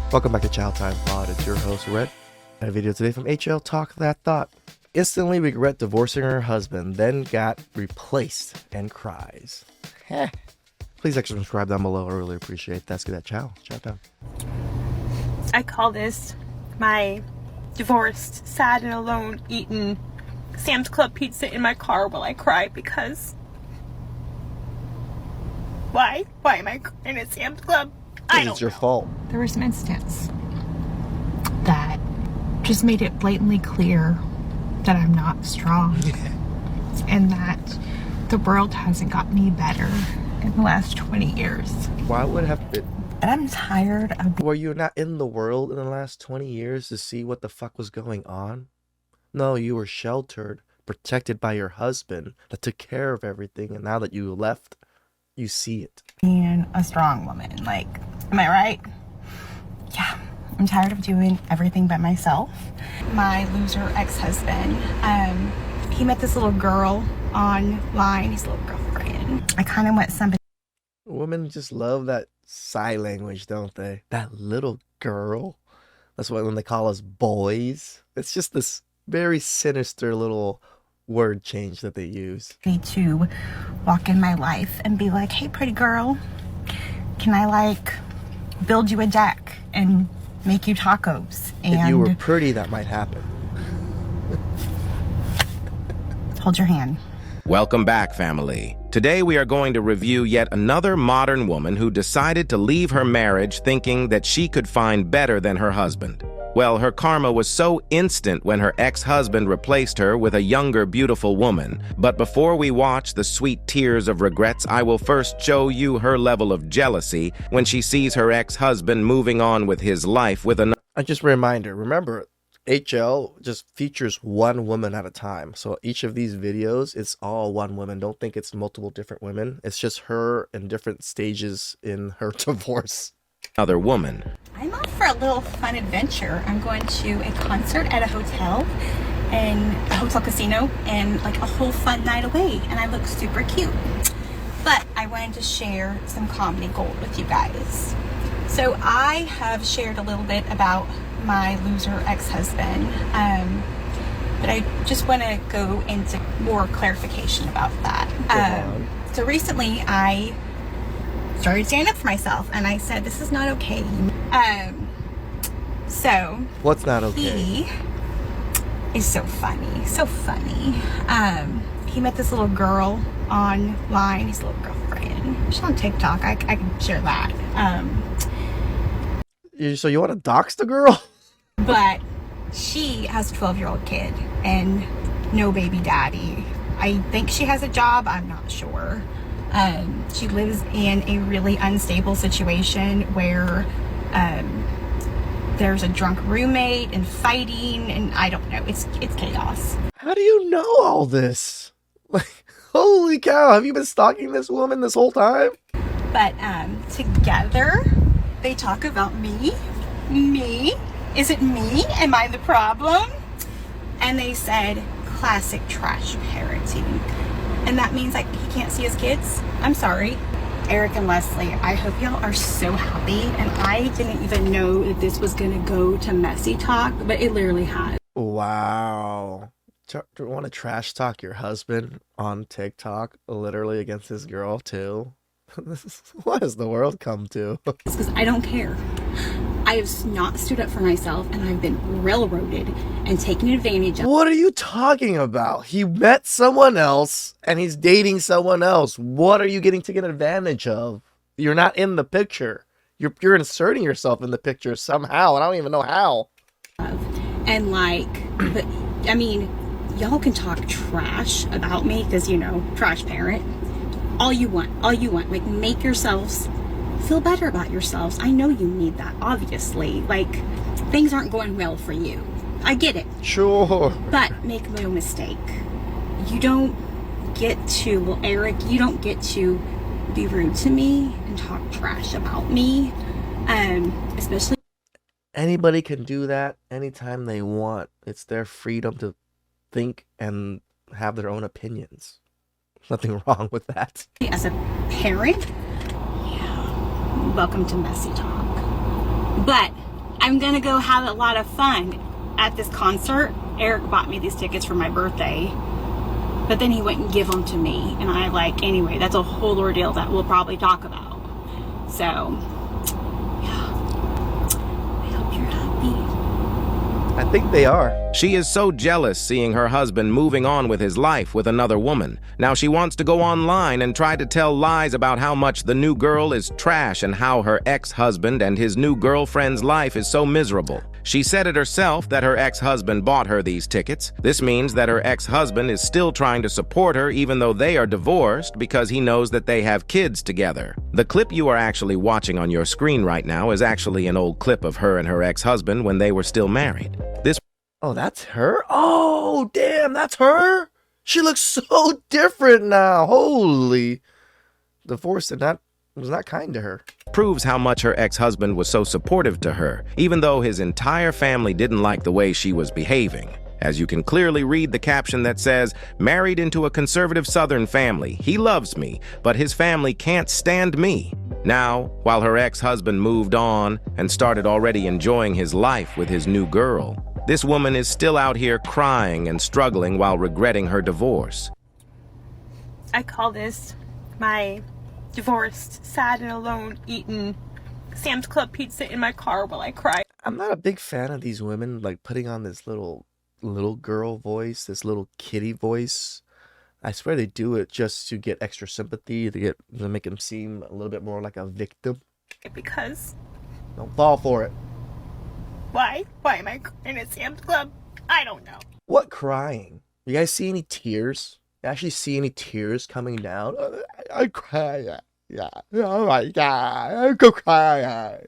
Welcome back to TheChowTimePod. It's your host, Red. And a video today from HL Talk That Thought. Instantly regret divorcing her husband, then got replaced and cries. Heh. Please extra subscribe down below. I really appreciate that. Let's get that chow time. I call this my divorced, sad and alone, eating Sam's Club pizza in my car while I cry because... Why? Why am I crying at Sam's Club? I don't It's your know. fault. There was some instance that just made it blatantly clear that I'm not strong and that the world hasn't gotten any better in the last 20 years. Why would it have been? And I'm tired of... Were you not in the world in the last 20 years to see what the fuck was going on? No, you were sheltered, protected by your husband that took care of everything, and now that you left, you see it. being a strong woman. Like, am I right? Yeah. I'm tired of doing everything by myself. My loser ex-husband, he met this little girl online, his little girlfriend. I kind of want somebody... Women just love that sigh language, don't they? That little girl. That's why when they call us boys, it's just this very sinister little word change that they use. to walk in my life and be like, hey, pretty girl, can I like build you a deck and make you tacos? And If you were pretty, that might happen. hold your hand. Welcome back, family. Today we are going to review yet another modern woman who decided to leave her marriage thinking that she could find better than her husband. Well, her karma was so instant when her ex-husband replaced her with a younger, beautiful woman. But before we watch the sweet tears of regrets, I will first show you her level of jealousy when she sees her ex-husband moving on with his life with another. Just a reminder, remember, HL just features one woman at a time. So each of these videos, it's all one woman. Don't think it's multiple different women. It's just her in different stages in her divorce. Other woman. I'm off for a little fun adventure. I'm going to a concert at a hotel and a hotel casino and like a whole fun night away, and I look super cute. But I wanted to share some comedy gold with you guys. So I have shared a little bit about my loser ex-husband, but I just want to go into more clarification about that. So recently I started standing up for myself and I said, this is not okay. So What's not okay? he is so funny, so funny. He met this little girl online, his little girlfriend. She's on TikTok. I can share that. So you want to dox the girl? But she has a 12-year-old kid and no baby daddy. I think she has a job. I'm not sure. She lives in a really unstable situation where there's a drunk roommate and fighting, and I don't know. It's chaos. How do you know all this? Like, holy cow, have you been stalking this woman this whole time? But together they talk about me. Me? Is it me? Am I the problem? And they said classic trash parenting. And that means like he can't see his kids. I'm sorry. Eric and Leslie, I hope y'all are so happy. And I didn't even know that this was gonna go to messy talk, but it literally has. Wow. Do you want to trash talk your husband on TikTok, literally against his girl too? What has the world come to? It's because I don't care. I have not stood up for myself, and I've been railroaded and taken advantage of. What are you talking about? He met someone else and he's dating someone else. What are you getting taken advantage of? You're not in the picture. You're inserting yourself in the picture somehow, and I don't even know how. And like, but I mean, y'all can talk trash about me because, you know, trash parent. All you want. Like, make yourselves feel better about yourselves. I know you need that, obviously. Like, things aren't going well for you. I get it. Sure. But make no mistake. You don't get to, well, Eric, you don't get to be rude to me and talk trash about me. Especially. Anybody can do that anytime they want. It's their freedom to think and have their own opinions. Nothing wrong with that. As a parent, yeah, welcome to messy talk. But I'm gonna go have a lot of fun at this concert. Eric bought me these tickets for my birthday, but then he wouldn't give them to me, and I like, anyway, that's a whole ordeal that we'll probably talk about. So yeah, I hope you're happy. I think they are. She is so jealous seeing her husband moving on with his life with another woman. Now she wants to go online and try to tell lies about how much the new girl is trash and how her ex-husband and his new girlfriend's life is so miserable. She said it herself that her ex-husband bought her these tickets. This means that her ex-husband is still trying to support her even though they are divorced because he knows that they have kids together. The clip you are actually watching on your screen right now is actually an old clip of her and her ex-husband when they were still married. Oh, that's her? Oh, damn, that's her? She looks so different now. Holy. Divorce was not kind to her. Proves how much her ex-husband was so supportive to her, even though his entire family didn't like the way she was behaving. As you can clearly read the caption that says, "Married into a conservative Southern family. He loves me, but his family can't stand me." Now, while her ex-husband moved on and started already enjoying his life with his new girl, this woman is still out here crying and struggling while regretting her divorce. I call this my divorced, sad and alone, eating Sam's Club pizza in my car while I cry. I'm not a big fan of these women like putting on this little girl voice, this little kitty voice. I swear they do it just to get extra sympathy, to make them seem a little bit more like a victim. Because Don't fall for it. why am I crying at Sam's Club? I don't know. What crying? You guys see any tears? You actually see any tears coming down? I cry. Yeah. Oh my God. I go cry.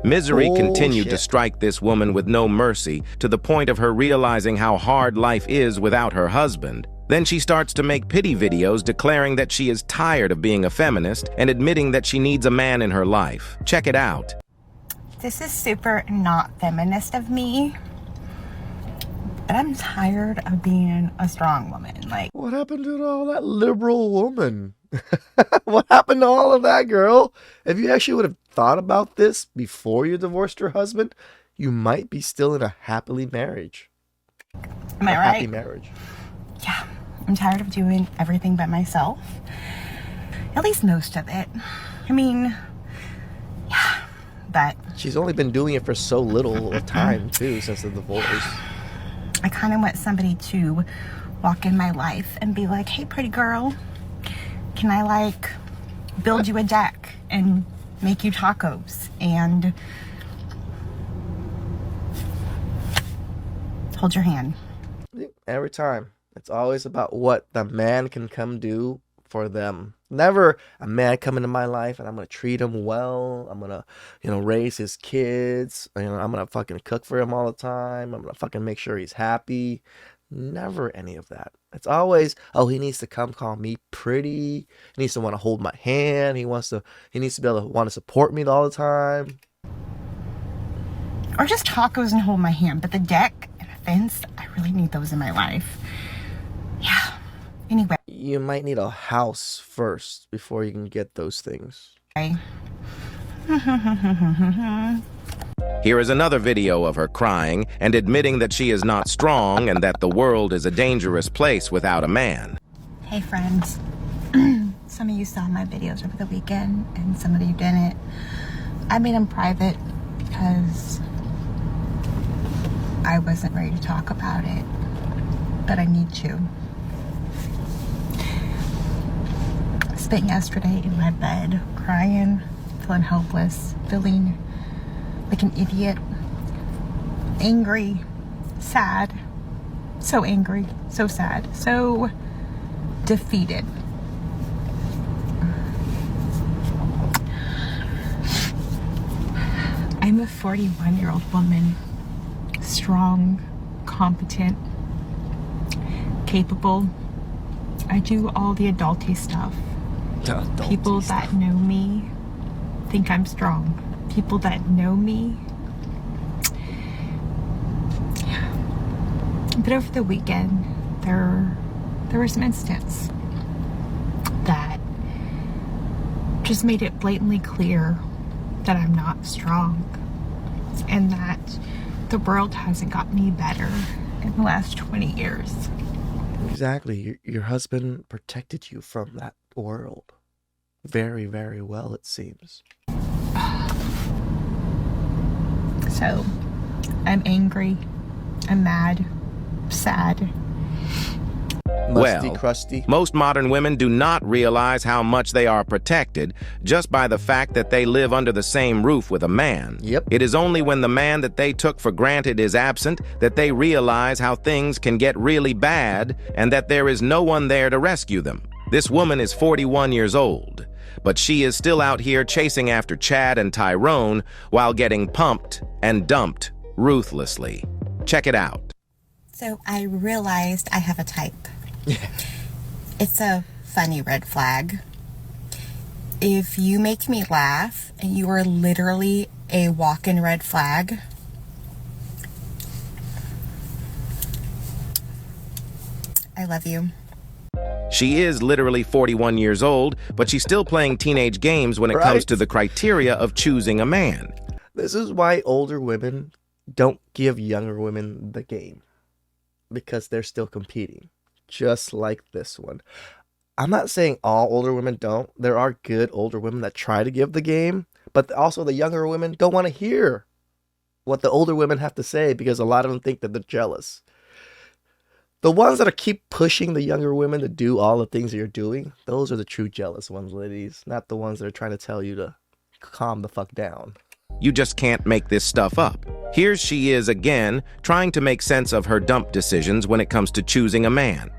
Misery continued to Bullshit. strike this woman with no mercy, to the point of her realizing how hard life is without her husband. Then she starts to make pity videos declaring that she is tired of being a feminist and admitting that she needs a man in her life. Check it out. This is super not feminist of me, but I'm tired of being a strong woman. Like, What happened to all that liberal woman? What happened to all of that, girl? If you actually would have thought about this before you divorced your husband, you might be still in a happily marriage. am I Happy right? marriage. Yeah, I'm tired of doing everything by myself. At least most of it. I mean, yeah, but She's only been doing it for so little of time, too, since the divorce. I kind of want somebody to walk in my life and be like, "Hey, pretty girl, can I like build you a deck and make you tacos and hold your hand?" Every time. It's always about what the man can come do for them. Never a man come into my life and I'm going to treat him well. I'm going to, raise his kids. I'm going to fucking cook for him all the time. I'm going to fucking make sure he's happy. Never any of that. It's always, oh, he needs to come call me pretty. He needs to want to hold my hand. He needs to be able to want to support me all the time. Or just tacos and hold my hand. But the deck and a fence, I really need those in my life. Yeah. Anyway. You might need a house first before you can get those things. Here is another video of her crying and admitting that she is not strong and that the world is a dangerous place without a man. Hey friends, some of you saw my videos over the weekend and some of you didn't. I made them private because I wasn't ready to talk about it, but I need to. I spent yesterday in my bed crying, feeling helpless, feeling like an idiot, angry, sad, so angry, so sad, so defeated. I'm a 41-year-old woman, strong, competent, capable. I do all the adulty stuff. People that know me think I'm strong. People that know me. Yeah. But over the weekend, there were some incidents that just made it blatantly clear that I'm not strong and that the world hasn't gotten any better in the last 20 years. Exactly. Your husband protected you from that world very, very well, it seems. So, I'm angry, I'm mad, sad. Musty, crusty. Most modern women do not realize how much they are protected just by the fact that they live under the same roof with a man. Yep. It is only when the man that they took for granted is absent that they realize how things can get really bad and that there is no one there to rescue them. This woman is 41 years old, but she is still out here chasing after Chad and Tyrone while getting pumped and dumped ruthlessly. Check it out. So I realized I have a type. It's a funny red flag. If you make me laugh and you are literally a walk-in red flag, I love you. She is literally 41 years old, but she's still playing teenage games when it comes to the criteria of choosing a man. This is why older women don't give younger women the game. Because they're still competing. Just like this one. I'm not saying all older women don't. There are good older women that try to give the game. But also the younger women don't want to hear what the older women have to say because a lot of them think that they're jealous. The ones that keep pushing the younger women to do all the things that you're doing, those are the true jealous ones, ladies. Not the ones that are trying to tell you to calm the fuck down. You just can't make this stuff up. Here she is again, trying to make sense of her dump decisions when it comes to choosing a man.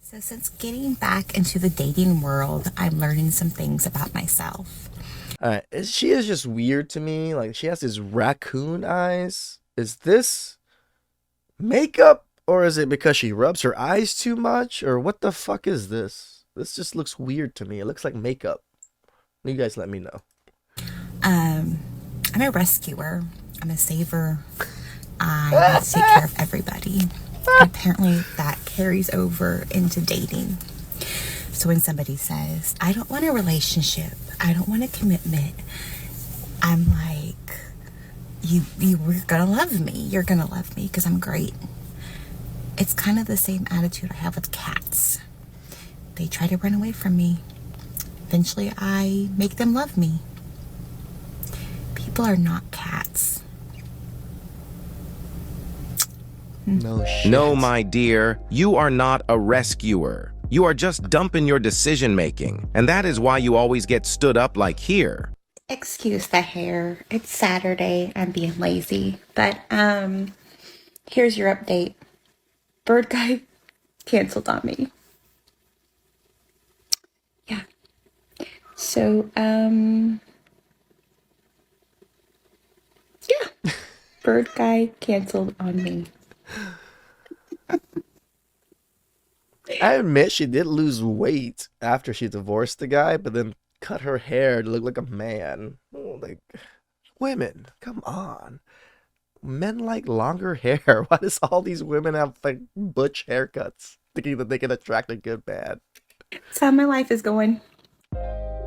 So since getting back into the dating world, I'm learning some things about myself. She is just weird to me. Like, she has these raccoon eyes. Is this makeup? Or is it because she rubs her eyes too much? Or what the fuck is this? This just looks weird to me. It looks like makeup. You guys let me know. I'm a rescuer. I'm a saver. I take care of everybody. Apparently that carries over into dating. So when somebody says, I don't want a relationship, I don't want a commitment, I'm like, you're gonna love me. You're gonna love me because I'm great. It's kind of the same attitude I have with cats. They try to run away from me. Eventually I make them love me. People are not cats. No shit. No, my dear, you are not a rescuer. You are just dumping your decision-making, and that is why you always get stood up like here. Excuse the hair. It's Saturday. I'm being lazy. But here's your update. Bird guy canceled on me. Yeah. So, yeah. Bird guy canceled on me. I admit she did lose weight after she divorced the guy, but then cut her hair to look like a man. Oh, like, women, come on. Men like longer hair. Why does all these women have like butch haircuts, thinking that they can attract a good man? That's how my life is going.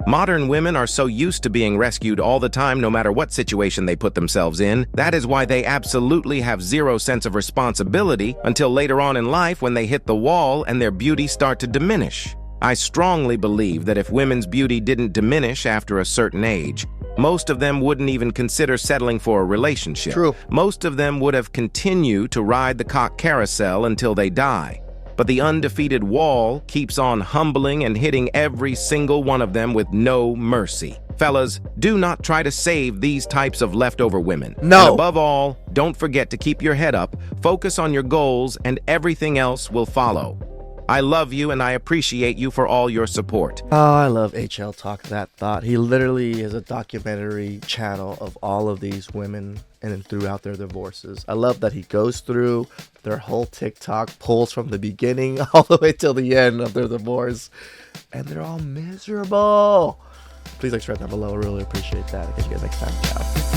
Modern women are so used to being rescued all the time no matter what situation they put themselves in. That is why they absolutely have zero sense of responsibility until later on in life when they hit the wall and their beauty start to diminish. I strongly believe that if women's beauty didn't diminish after a certain age, most of them wouldn't even consider settling for a relationship. True. Most of them would have continued to ride the cock carousel until they die. But the undefeated wall keeps on humbling and hitting every single one of them with no mercy. Fellas, do not try to save these types of leftover women. No. And above all, don't forget to keep your head up, focus on your goals, and everything else will follow. I love you and I appreciate you for all your support. Oh, I love HL Talk That Thought. He literally is a documentary channel of all of these women and then throughout their divorces. I love that he goes through their whole TikTok, pulls from the beginning all the way till the end of their divorce, and they're all miserable. Please like, subscribe down below. I really appreciate that. I'll catch you guys next time. Ciao.